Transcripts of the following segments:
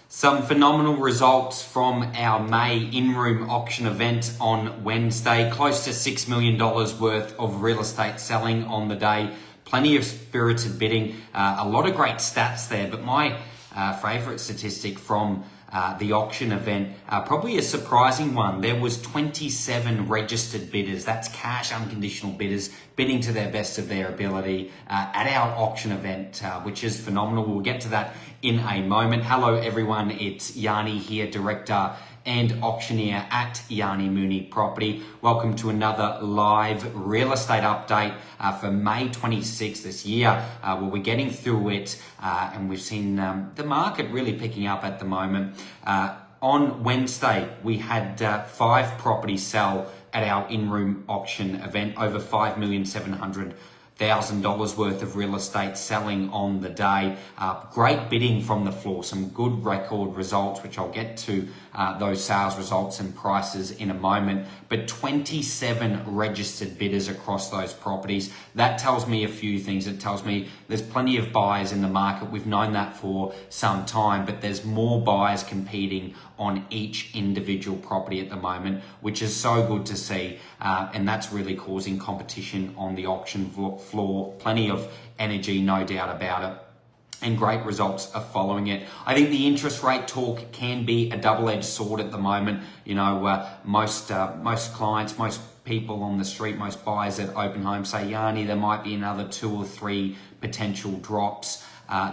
Some phenomenal results from our May in-room auction event on Wednesday. Close to $6 million worth of real estate selling on the day. Plenty of spirited bidding. A lot of great stats there, but my favourite statistic from the auction event, probably a surprising one. There was 27 registered bidders. That's cash unconditional bidders bidding to their best of their ability at our auction event, which is phenomenal. We'll get to that in a moment. Hello everyone, it's Yanni here, director and auctioneer at Yanni Mooney Property. Welcome to another live real estate update for May 26th this year. We're getting through it and we've seen the market really picking up at the moment. On Wednesday, we had 5 properties sell at our in-room auction event, over $5,700,000 worth of real estate selling on the day. Great bidding from the floor, some good record results, which I'll get to those sales results and prices in a moment. But 27 registered bidders across those properties. That tells me a few things. It tells me there's plenty of buyers in the market. We've known that for some time, but there's more buyers competing on each individual property at the moment, which is so good to see. And that's really causing competition on the auction floor. Plenty of energy, no doubt about it. And great results are following it. I think the interest rate talk can be a double-edged sword at the moment. You know, most clients, most people on the street, most buyers at open homes say, Yanni, there might be another 2 or 3 potential drops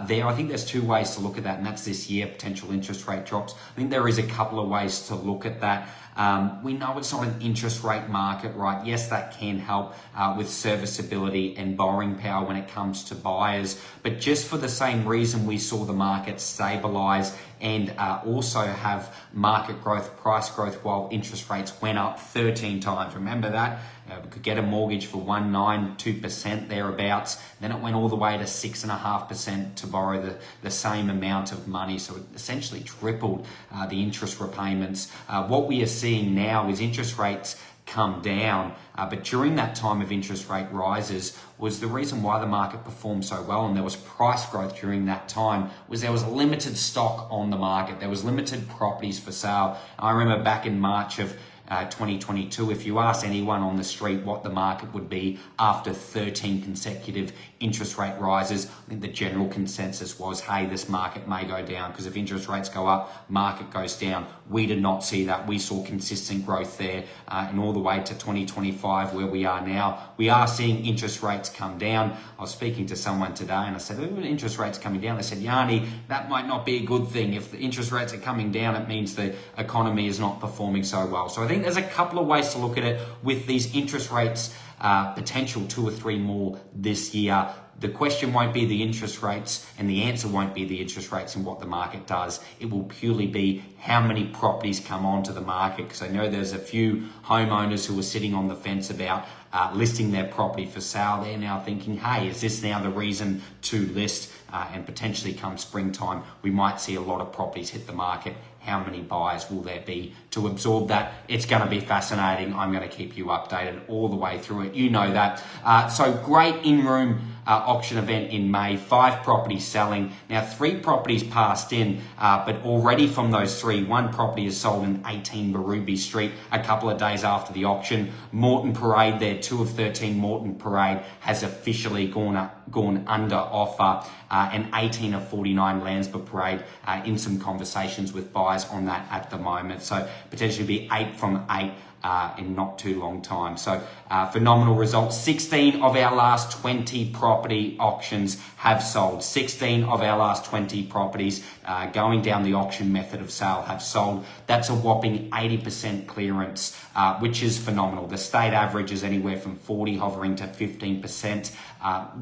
there. I think there's 2 ways to look at that, and that's this year, potential interest rate drops. I think there is a couple of ways to look at that. We know it's not an interest rate market, right? Yes, that can help with serviceability and borrowing power when it comes to buyers. But just for the same reason we saw the market stabilize and also have market growth, price growth, while interest rates went up 13 times. Remember that? We could get a mortgage for 1.92% thereabouts. Then it went all the way to 6.5% to borrow the same amount of money. So it essentially tripled the interest repayments. What we are seeing now is interest rates come down, but during that time of interest rate rises was the reason why the market performed so well, and there was price growth during that time, was there was limited stock on the market. There was limited properties for sale. I remember back in March of 2022, if you ask anyone on the street what the market would be after 13 consecutive interest rate rises, I think the general consensus was, hey, this market may go down, because if interest rates go up, market goes down. We did not see that. We saw consistent growth there and all the way to 2025 where we are now. We are seeing interest rates come down. I was speaking to someone today and I said, interest rates coming down. They said, Yanni, that might not be a good thing. If the interest rates are coming down, it means the economy is not performing so well. So I think there's a couple of ways to look at it with these interest rates, potential 2 or 3 more this year. The question won't be the interest rates, and the answer won't be the interest rates and what the market does. It will purely be how many properties come onto the market, because I know there's a few homeowners who are sitting on the fence about listing their property for sale. They're now thinking, hey, is this now the reason to list? And potentially come springtime, we might see a lot of properties hit the market. How many buyers will there be to absorb that? It's going to be fascinating. I'm going to keep you updated all the way through it. You know that. So great in-room auction event in May. 5 properties selling. Now 3 properties passed in, but already from those 3, 1 property is sold in 18 Baruby Street a couple of days after the auction. Moreton Parade there, 2 of 13 Moreton Parade has officially gone under offer, and 18 of 49 Landsborough Parade in some conversations with buyers on that at the moment. So potentially be 8 from 8 in not too long time. So phenomenal results. 16 of our last 20 property auctions have sold. 16 of our last 20 properties going down the auction method of sale have sold. That's a whopping 80% clearance, which is phenomenal. The state average is anywhere from 40 hovering to 15%.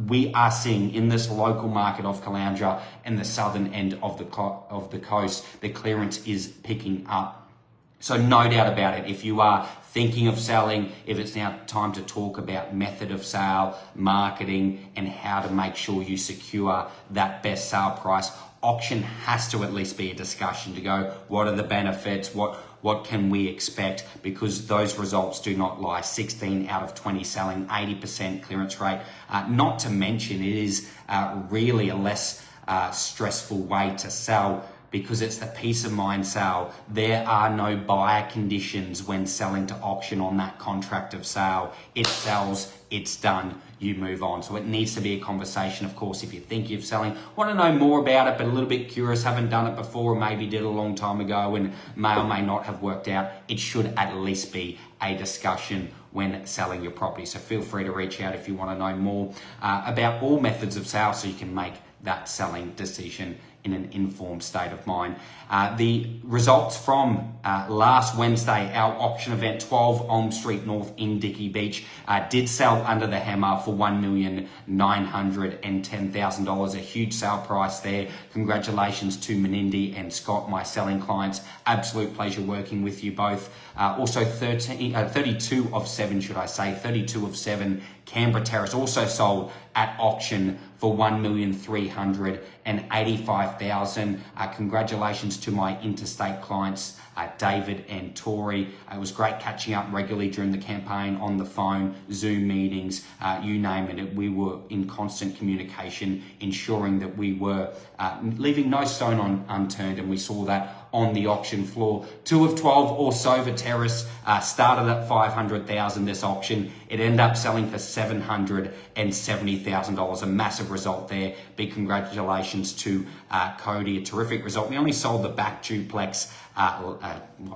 We are seeing in this local market of Caloundra and the southern end of the coast, the clearance is picking up. So no doubt about it, if you are thinking of selling, if it's now time to talk about method of sale, marketing, and how to make sure you secure that best sale price, auction has to at least be a discussion to go, what are the benefits, what can we expect, because those results do not lie. 16 out of 20 selling, 80% clearance rate. Not to mention, it is really a less stressful way to sell, because it's the peace of mind sale. There are no buyer conditions when selling to auction on that contract of sale. It sells, it's done, you move on. So it needs to be a conversation, of course, if you think you're selling, want to know more about it, but a little bit curious, haven't done it before, or maybe did a long time ago and may or may not have worked out. It should at least be a discussion when selling your property. So feel free to reach out if you want to know more about all methods of sale so you can make that selling decision in an informed state of mind. The results from last Wednesday, our auction event, 12 Elm Street North in Dickey Beach, did sell under the hammer for $1,910,000. A huge sale price there. Congratulations to Menindi and Scott, my selling clients. Absolute pleasure working with you both. Also 32 of 7, should I say, 32 of 7 Canberra Terrace also sold at auction for $1,385,000. Congratulations to my interstate clients, David and Tori. It was great catching up regularly during the campaign on the phone, Zoom meetings, you name it. We were in constant communication, ensuring that we were leaving no stone unturned, and we saw that on the auction floor. 2 of 12 Orsover Terrace started at $500,000 this auction. It ended up selling for $770,000. A massive result there. Big congratulations to Cody. A terrific result. We only sold the back duplex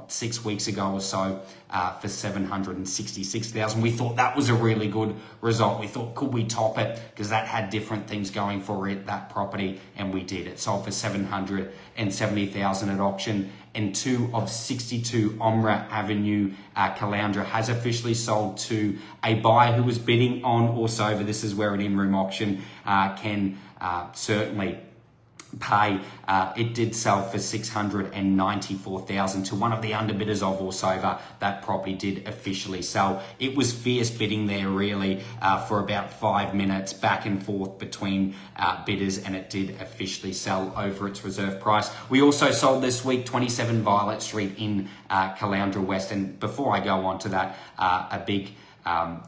6 weeks ago or so for $766,000. We thought that was a really good result. We thought, could we top it? Because that had different things going for it, that property, and we did. It sold for $770,000 at auction. And 2 of 62 Omra Avenue, Caloundra, has officially sold to a buyer who was bidding on Orsover. This is where an in-room auction can certainly pay. It did sell for $694,000 to one of the underbidders of Orsover. That property did officially sell. It was fierce bidding there, really, for about 5 minutes, back and forth between bidders, and it did officially sell over its reserve price. We also sold this week 27 Violet Street in Caloundra West. And before I go on to that, a big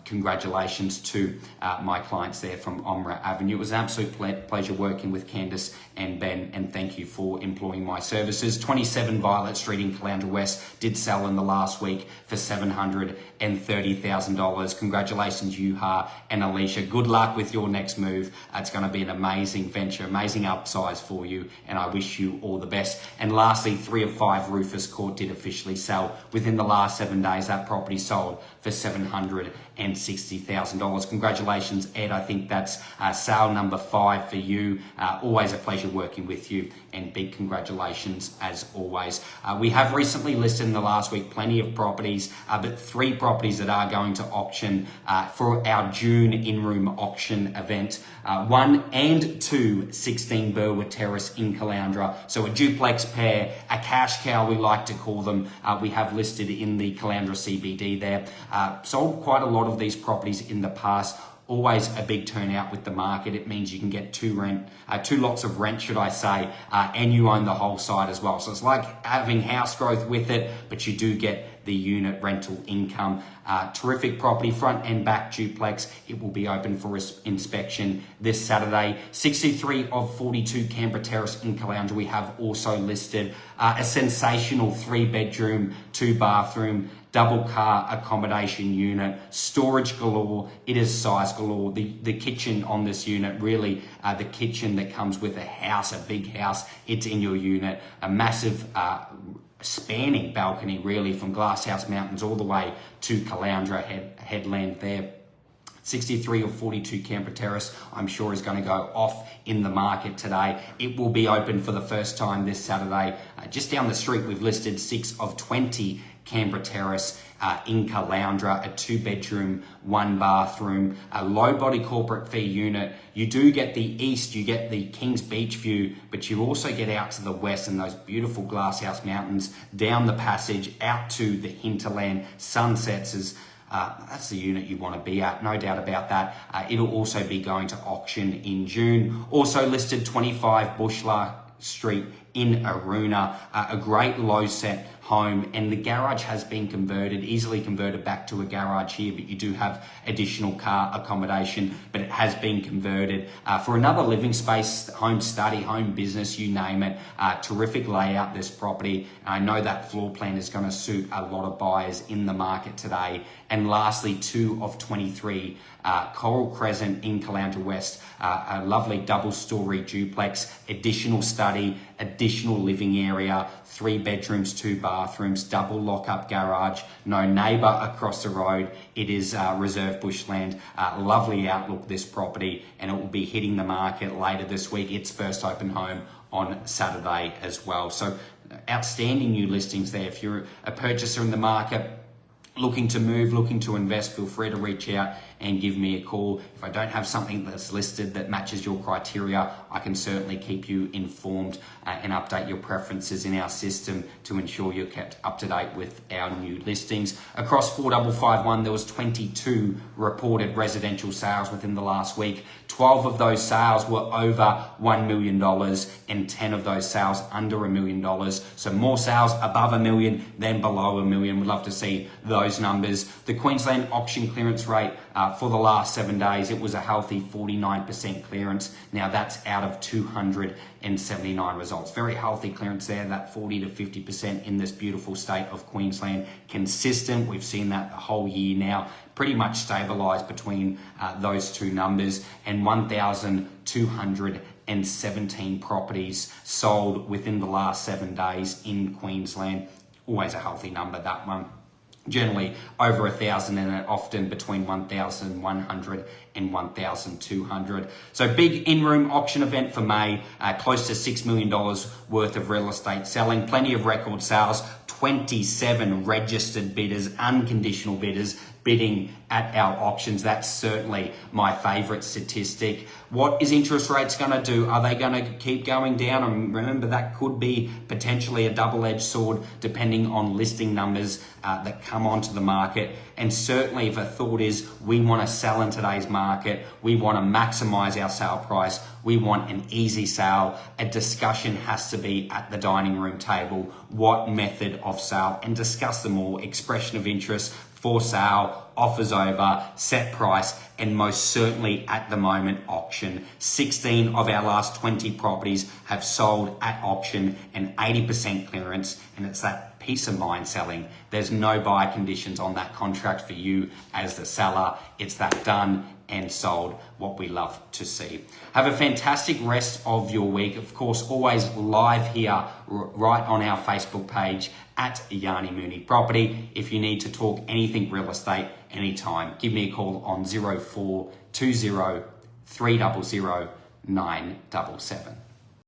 congratulations to my clients there from Omra Avenue. It was an absolute pleasure working with Candice and Ben, and thank you for employing my services. 27 Violet Street in Caloundra West did sell in the last week for $730,000. Congratulations, Yuha and Alicia. Good luck with your next move. It's going to be an amazing venture, amazing upsize for you, and I wish you all the best. And lastly, 3 of 5 Rufus Court did officially sell within the last 7 days. That property sold for $760,000. Congratulations, Ed. I think that's sale number 5 for you. Always a pleasure working with you, and big congratulations as always. We have recently listed in the last week plenty of properties, but 3 properties that are going to auction for our June in-room auction event. 1 and 2 16 Burwood Terrace in Caloundra. So a duplex pair, a cash cow we like to call them. We have listed in the Caloundra CBD there. Sold quite a lot of these properties in the past. Always a big turnout with the market. It means you can get 2 lots of rent, should I say, and you own the whole site as well. So it's like having house growth with it, but you do get the unit rental income. Terrific property, front and back duplex. It will be open for inspection this Saturday. 63 of 42 Canberra Terrace in Caloundra. We have also listed a sensational 3-bedroom, 2-bathroom, double car accommodation unit, storage galore. It is size galore. The kitchen on this unit, really the kitchen that comes with a house, a big house, it's in your unit. A massive spanning balcony, really, from Glasshouse Mountains all the way to Caloundra headland there. 63 or 42 Canberra Terrace, I'm sure, is going to go off in the market today. It will be open for the first time this Saturday. Just down the street, we've listed 6 of 20 Canberra Terrace in Caloundra, a 2-bedroom, 1-bathroom, a low-body corporate fee unit. You do get the east, you get the Kings Beach view, but you also get out to the west and those beautiful Glasshouse Mountains, down the passage, out to the hinterland, sunsets. That's the unit you want to be at, no doubt about that. It'll also be going to auction in June. Also listed 25 Bushla Street in Aruna, a great low set home, and the garage has been converted, easily converted back to a garage here, but you do have additional car accommodation, but it has been converted for another living space, home study, home business, you name it. Terrific layout, this property. I know that floor plan is going to suit a lot of buyers in the market today. And lastly, 2 of 23 Coral Crescent in Caloundra West, a lovely double-story duplex, additional study, additional living area, 3 bedrooms, 2 bathrooms, double lock-up garage, no neighbour across the road. It is reserve bushland. Lovely outlook, this property, and it will be hitting the market later this week. Its first open home on Saturday as well. So outstanding new listings there. If you're a purchaser in the market, looking to move, looking to invest, feel free to reach out and give me a call. If I don't have something that's listed that matches your criteria, I can certainly keep you informed and update your preferences in our system to ensure you're kept up to date with our new listings. Across 4551, there was 22 reported residential sales within the last week. 12 of those sales were over $1 million and 10 of those sales under $1 million. So more sales above $1 million than below $1 million. We'd love to see those numbers. The Queensland auction clearance rate for the last 7 days, it was a healthy 49% clearance. Now that's out of 279 results. Very healthy clearance there, that 40 to 50% in this beautiful state of Queensland. Consistent, we've seen that the whole year now, pretty much stabilised between those two numbers, and 1,217 properties sold within the last 7 days in Queensland. Always a healthy number, that one. Generally over 1,000 and often between 1,100 and 1,200. So big in-room auction event for May, close to $6 million worth of real estate selling, plenty of record sales, 27 registered bidders, unconditional bidders bidding at our auctions. That's certainly my favorite statistic. What is interest rates going to do? Are they going to keep going down? And remember, that could be potentially a double-edged sword depending on listing numbers that come onto the market. And certainly if a thought is we want to sell in today's market, we want to maximize our sale price, we want an easy sale, a discussion has to be at the dining room table. What method of sale? And discuss them all. Expression of interest, for sale, offers over, set price, and most certainly at the moment, auction. 16 of our last 20 properties have sold at auction and 80% clearance, and it's that peace of mind selling. There's no buy conditions on that contract for you as the seller. It's that done and sold, what we love to see. Have a fantastic rest of your week. Of course, always live here right on our Facebook page at Yanni Mooney Property. If you need to talk anything real estate anytime, give me a call on 0420 300 977.